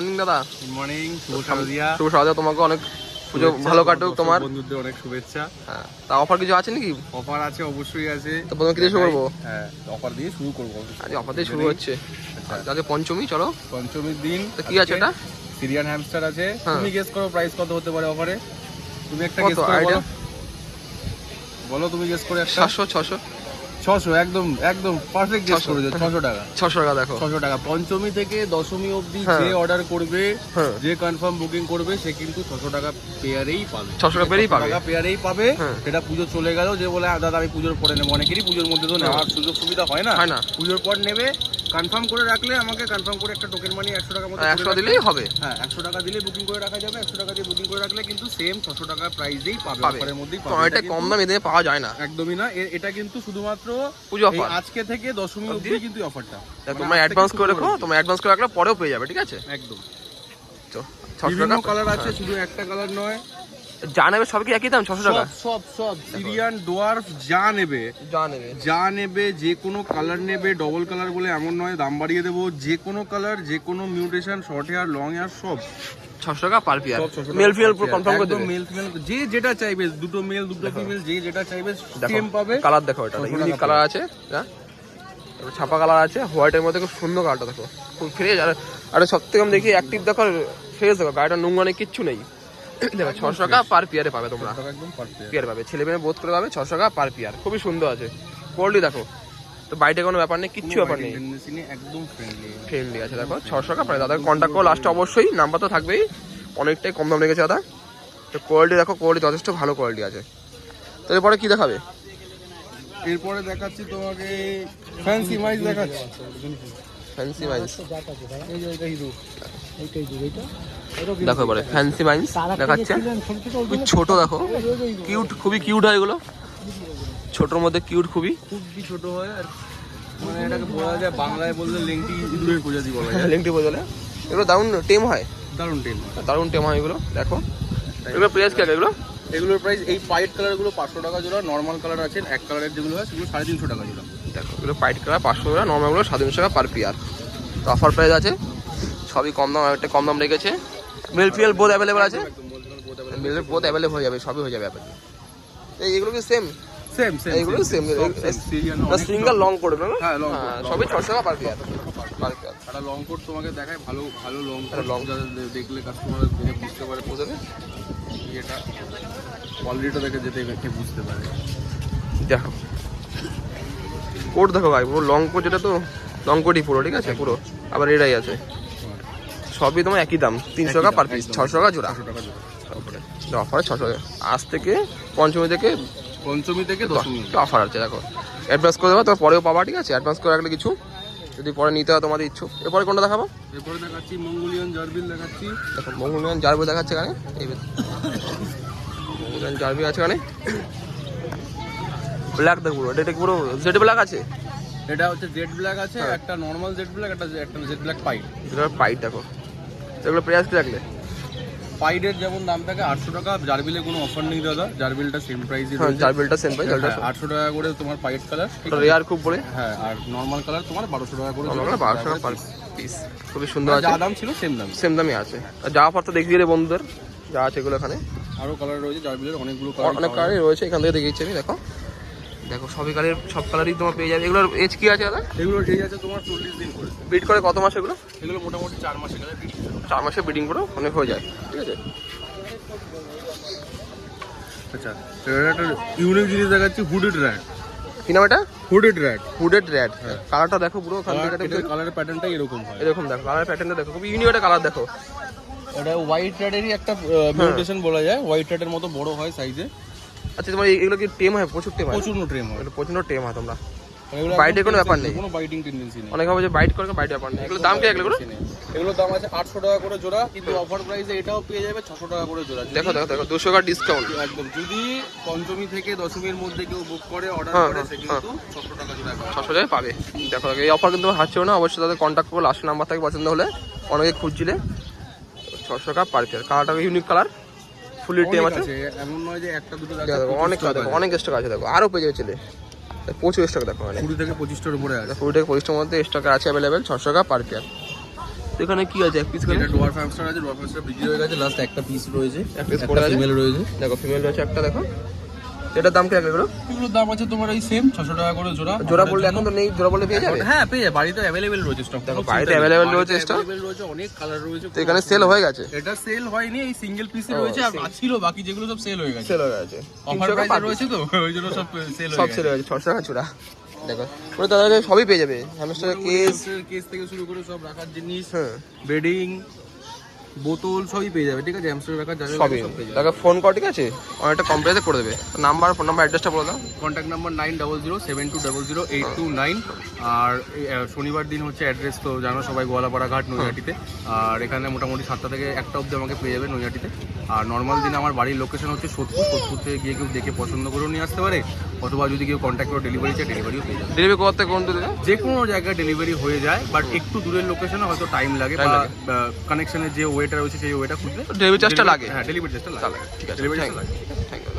Morning দাদা। Good morning, শুভ শারদিয়া। শুভ শারদিয়া, তোমাকে অনেক পুজো ভালো কাটুক তোমার। বন্ধুদের অনেক শুভেচ্ছা। হ্যাঁ, তা অফার কিছু আছে নাকি? অফার আছে, অবশ্যই আছে। তো প্রথমে কি দিয়ে শুরু করবো? হ্যাঁ, অফার দিয়ে শুরু করবো। আজ অফার দিয়ে শুরু হচ্ছে। আজকে পঞ্চমী, চলো। পঞ্চমীর দিন তো কি আছে এটা? সিরিয়ান হ্যামস্টার আছে। তুমি গেস করো প্রাইস কত হতে পারে অফারে। তুমি একটা গেস করো, বলো। বলো তুমি গেস করে একটা। 700 600 600, একদম একদম পারফেক্ট গেস করেছো। 600 টাকা। 600 টাকা দেখো। 600 টাকা। পঞ্চমী থেকে দশমী অবধি যে অর্ডার করবে, যে কনফার্ম বুকিং করবে, সে কিন্তু 600 টাকা পেয়ারেই পাবে। 600 টাকা পেয়ারেই পাবে। সেটা পুজো চলে গেল, যে বলে দাদা আমি পুজোর পরে নেবো, অনেকেরই পুজোর মধ্যে তো নেওয়ার সুযোগ সুবিধা হয় না। পুজোর পর নেবে, কনফার্ম করে রাখলে আমাকে কনফার্ম করে একটা টোকেন মানি 100 টাকার মতো 100 দিলেই হবে। হ্যাঁ, 100 টাকা দিলে বুকিং করে রাখা যাবে। 100 টাকা দিয়ে বুকিং করে রাখলে কিন্তু সেম 600 টাকা প্রাইসেই পাবে। অফারের মধ্যেই পাবে। এটা কম দামে দিয়ে পাওয়া যায় না, একদমই না। এটা কিন্তু শুধুমাত্র পুজো অফার। আজকে থেকে দশমী অবধি কিন্তু অফারটা। তোমরা অ্যাডভান্স করে রাখো, তোমরা অ্যাডভান্স করে রাখলে পরেও পেয়ে যাবে, ঠিক আছে? একদম। তো 600 টাকা কালার আছে, শুধু একটা কালার নয়। যা নেবে সব কি একই দাম? 600 টাকা সব সিরিয়ান ডোয়ার্ফ যা নেবে যে কোনো কালার নেবে। ডবল কালার বলে এমন নয়, দাম বাড়িয়ে দেবো। যে কোনো কালার, যে কোনো mutation, short hair, long hair, সব 600 টাকা পার পিয়ার। মেল ফিমেল পুরো কনফার্ম করে দেবে। মেল ফিমেল যে যেটা চাইবে, দুটো মেল দুটো ফিমেল, যে যেটা চাইবে সেম পাবে। কালার দেখো, এটা ইউনিক কালার আছে, হ্যাঁ ছাপা কালার আছে, হোয়াইটের মধ্যে খুব সুন্দর কালারটা দেখো, খুব ফ্রেশ। আর সব থেকে আমি দেখি অ্যাক্টিভ দেখো, ফ্রেশ দেখো, গাড়িটা নোংরা নেই, কিচ্ছু নেই। দেখো 600 টাকা পার পিয়ারে পাবে তোমরা, পিয়ার পাবে, ছেলে মেয়ে বোধ করে পাবে। 600 টাকা পার পিয়ার, খুবই সুন্দর আছে। কোয়ালিটি দেখো, তো বাইরে কোনো ব্যাপার নেই, কিচ্ছু ব্যাপার নেই, একদম ফ্রেন্ডলি আছে। দেখো 600 টাকা পারে। দাদা কন্ট্যাক্ট করো লাস্টে, অবশ্যই নাম্বার তো থাকবেই। অনেকটাই কম দাম লেগেছে দাদা। তো কোয়ালিটি দেখো, কোয়ালিটি যথেষ্ট ভালো কোয়ালিটি আছে। তো এরপরে কি দেখাবে? এরপরে দেখাচ্ছি তোমাকে ফ্যান্সি মাইজ দেখাচ্ছি। ফ্যান্সি মাইজ দেখো, এবারে ফ্যান্সি মাইজ দেখাচ্ছে। খুবই ছোট দেখো, কিউট, খুবই কিউট হয় এগুলো। ছোটোর মধ্যে কিউট, খুবই ছোট হয়। আর মানে এটাকে বলা যায় বাংলায় বললে লেংটি ইঁদুরের প্রজাতি বলা যায়। লেংটি প্রজাতি। এগুলো দারুণ টেম হয়, দারুণ টেম হয় এগুলো। দেখো এগুলো প্রাইস কি? এগুলোর প্রাইস, এই পাইট কালারগুলো 500 টাকা জোড়া। নর্মাল কালার আছে এক কালারের যেগুলো হয়, সেগুলো 350 টাকা জোড়া। দেখো এগুলো পাইট কালার 500 টাকা, নর্মালগুলো 350 টাকা পার পিয়ার। তো অফার প্রাইস আছে, সবই কম দাম, একটা কম দাম রেখেছে। মেল ফিমেল বোথ অ্যাভেলেবেল আছে, মেল বোথ অ্যাভেলেবেল হয়ে যাবে, সবই হয়ে যাবে অ্যাভেলেবেল। এইগুলো কি সেম? এইগুলো সেম সিঙ্গেল লং কোড না? হ্যাঁ, লং সবই 600 টাকা পার পিয়ার। একটা লং কোড তোমাকে দেখায়, ভালো ভালো লং দেখলে কাস্টমার বুঝতে পারে, বোঝাবে এটা কোয়ালিটিটা দেখে যেতে বুঝতে পারে। দেখো কোড দেখো ভাই, পুরো লং কোড, যেটা তো লং কোডই পুরো, ঠিক আছে পুরো। আবার এটাই আছে, সবই তোমার একই দাম, 300 টাকা পার পিস, 600 টাকা জোড়া। অফার 600 টাকা। আজ থেকে পঞ্চমী থেকে দশমী অফার আছে। দেখো অ্যাডভান্স করে দেবো, তোমার পরেও পাবা, ঠিক আছে? অ্যাডভান্স করে রাখলে কিছু, যদি পরে নিতে হয় তোমাদের ইচ্ছুক। এরপরে কোনটা দেখাবো? এরপরে দেখাচ্ছি মঙ্গোলিয়ান জারবিল দেখাচ্ছি। দেখো মঙ্গোলিয়ান জারবিল দেখাচ্ছে এখানে, এই মঙ্গোলিয়ান জারবিল আছে এখানে। ব্ল্যাক দেখো, এটা পুরো জেড ব্ল্যাক আছে। এটা হচ্ছে জেড ব্ল্যাক আছে, একটা নর্মাল জেড ব্ল্যাক, একটা জেড ব্ল্যাক পাইট। এটা পাইট দেখো। এগুলো প্রাইস কি রাখলে? পাইডের যেমন দাম থাকে 800 টাকা, জারবিলে কোনো অফার নেই দাদা, জারবিলটা সেম প্রাইসই রয়েছে। জারবিলটা সেম প্রাইস, 800 টাকা করে তোমার পাইট কালার, রেয়ার খুব বলে। হ্যাঁ, আর নরমাল কালার তোমার 1200 টাকা করে। 1200 টাকা পার পিস, খুবই সুন্দর আছে। যা দাম ছিল সেম দামই আছে। আর যা অফার তো দেখিয়ে দিলে বন্ধুদের, যা আছে এগুলো এখানে। আরো কালার রয়েছে, জারবিলের অনেক কালারই রয়েছে, এখান থেকে দেখিয়েছি আমি। দেখো সবই কালার, সব কালারই তোমার পেয়ে যাবে। এগুলোর এজ কি আছে দাদা? এগুলোর এজ আছে তোমার 40 দিন করে। ব্রিড করে কত মাস এগুলো? এগুলো মোটামুটি 4 মাসে গেলে 4 মাসে ব্রিডিং করে অনেক হয়ে যায়, ঠিক আছে? আচ্ছা, একটা ইউনিক জিনিস দেখাচ্ছি, হুডেড র‍্যাট। কি নাম এটা? Hooded rat. কালারটা দেখো, পুরো কালারের প্যাটার্নটাই এরকম হয়। এরকম দেখো, কালার প্যাটার্নটা দেখো, খুব ইউনিক একটা কালার দেখো। এটা হোয়াইট র‍্যাটেরই একটা মিউটেশন বলা যায়, হোয়াইট র‍্যাটের মতো বড় হয় সাইজে। আচ্ছা, তোমার এগুলো কি টেম হয়? প্রচুর টেম হয়। প্রচুর টেম হয় তোমরা, বাইটের কোনো ব্যাপার নেই, কোনো বাইটিং টেন্ডেন্সি নেই। অনেক ভাবে যে বাইট করে, বাইটের ব্যাপার নেই। এগুলো দাম কি? এগুলোর দাম আছে 800 টাকা করে জোড়া, কিন্তু অফার প্রাইসে এটাও পেয়ে যাবে 600 টাকা করে জোড়া। দেখো 200 টাকা ডিসকাউন্ট একদম। যদি পঞ্চমী থেকে দশমীর মধ্যে কেউ বুক করে, অর্ডার করে, সে কিন্তু 600 টাকা জোড়া 600 টাকায় পাবে। দেখো এই অফার কিন্তু হারছে না, অবশ্যই তাদের কন্ট্যাক্ট করবো, লাস্ট নাম্বার থেকে পছন্দ হলে, অনেকে খুঁজছিলে। 600 টাকা পার পিয়ার। কালারটা ইউনিক কালার, ফুলি টেম আছে, এমন নয় যে একটা দুটো। অনেক কালার দেখো, অনেক স্টক আছে। দেখো আরও পেয়ে যাবে ছেলে, প্রচুর স্টক দেখো, 20 থেকে 25টার উপরে আছে। 20 থেকে 25টার মধ্যে স্টক আছে অ্যাভেলেবেল। 600 টাকা পার পেয়ার। এখানে কি আছে এক পিস করে? এটা ডোয়ার্ফ হ্যামস্টার আছে, ডোয়ার্ফ হ্যামস্টার বিক্রি হয়ে গেছে, লাস্ট একটা পিস রয়েছে, এক পিস পড়ে আছে। ফিমেল রয়েছে। দেখো ফিমেল রয়েছে একটা, দেখো এটার দাম কি রাখবে এগুলো? এগুলোর দাম আছে তোমার এই সেম 600 টাকা করে জোড়া। জোড়া বললে এখন তো নেই, জোড়া বললে পেয়ে যাবে। হ্যাঁ পেয়ে যাবে, বাড়িতে অ্যাভেলেবেল রয়েছে স্টক। দেখো বাড়িতে অ্যাভেলেবেল রয়েছে স্টক, অ্যাভেলেবেল রয়েছে, অনেক কালার রয়েছে। তো এখানে সেল হয়ে গেছে? এটা সেল হয়নি, এই সিঙ্গেল পিসই রয়েছে, আর ছিল বাকি যেগুলো সব সেল হয়ে গেছে। সেল হয়ে গেছে, অফার প্রাইসে রয়েছে তো ওই জন্য সব সেল সব হয়ে সেল গেছে। হয়ে গেছে। 600 টাকা জোড়া। দেখো পুরো তাহলে সবই পেয়ে যাবে, হ্যামস্টার কেস, কেস থেকে শুরু করে সব রাখার জিনিস, হ্যাঁ বেডিং, বোতল সবই পেয়ে যাবে, ঠিক আছে? হ্যামস্টার রাখার জায়গা সবই। সব পেয়ে যাবে। তাকে ফোন কর, ঠিক আছে, অনেকটা কম প্রাইসে করে দেবে। নাম্বার, ফোন নাম্বার, অ্যাড্রেসটা বলে দাও। Contact number 9007200829। আর শনিবার দিন হচ্ছে অ্যাড্রেস তো জানো সবাই, গোয়ালাপাড়া ঘাট, নৈহাটিতে। আর এখানে মোটামুটি 7টা থেকে 1টা অবধি আমাকে পেয়ে যাবে নৈহাটিতে। আর নর্মাল দিনে আমার বাড়ির লোকেশন হচ্ছে সোদপুর থেকে গিয়ে কেউ দেখে পছন্দ করেও নিয়ে আসতে পারে, অথবা যদি কেউ কন্ট্যাক্ট করে ডেলিভারি চায় ডেলিভারিও পেয়ে যাবে। ডেলিভারি করতে কোন দূরে? যে কোনো জায়গায় ডেলিভারি হয়ে যায়, বাট একটু দূরের লোকেশনে হয়তো টাইম লাগে, বা কানেকশনের যে ওয়েটা রয়েছে সেই ওয়েটা খুঁজলে ডেলিভারি চার্জটা লাগে। হ্যাঁ ডেলিভারি চার্জটা লাগে। ঠিক আছে, ডেলিভারি থ্যাংক চার্জ লাগে। ইউ।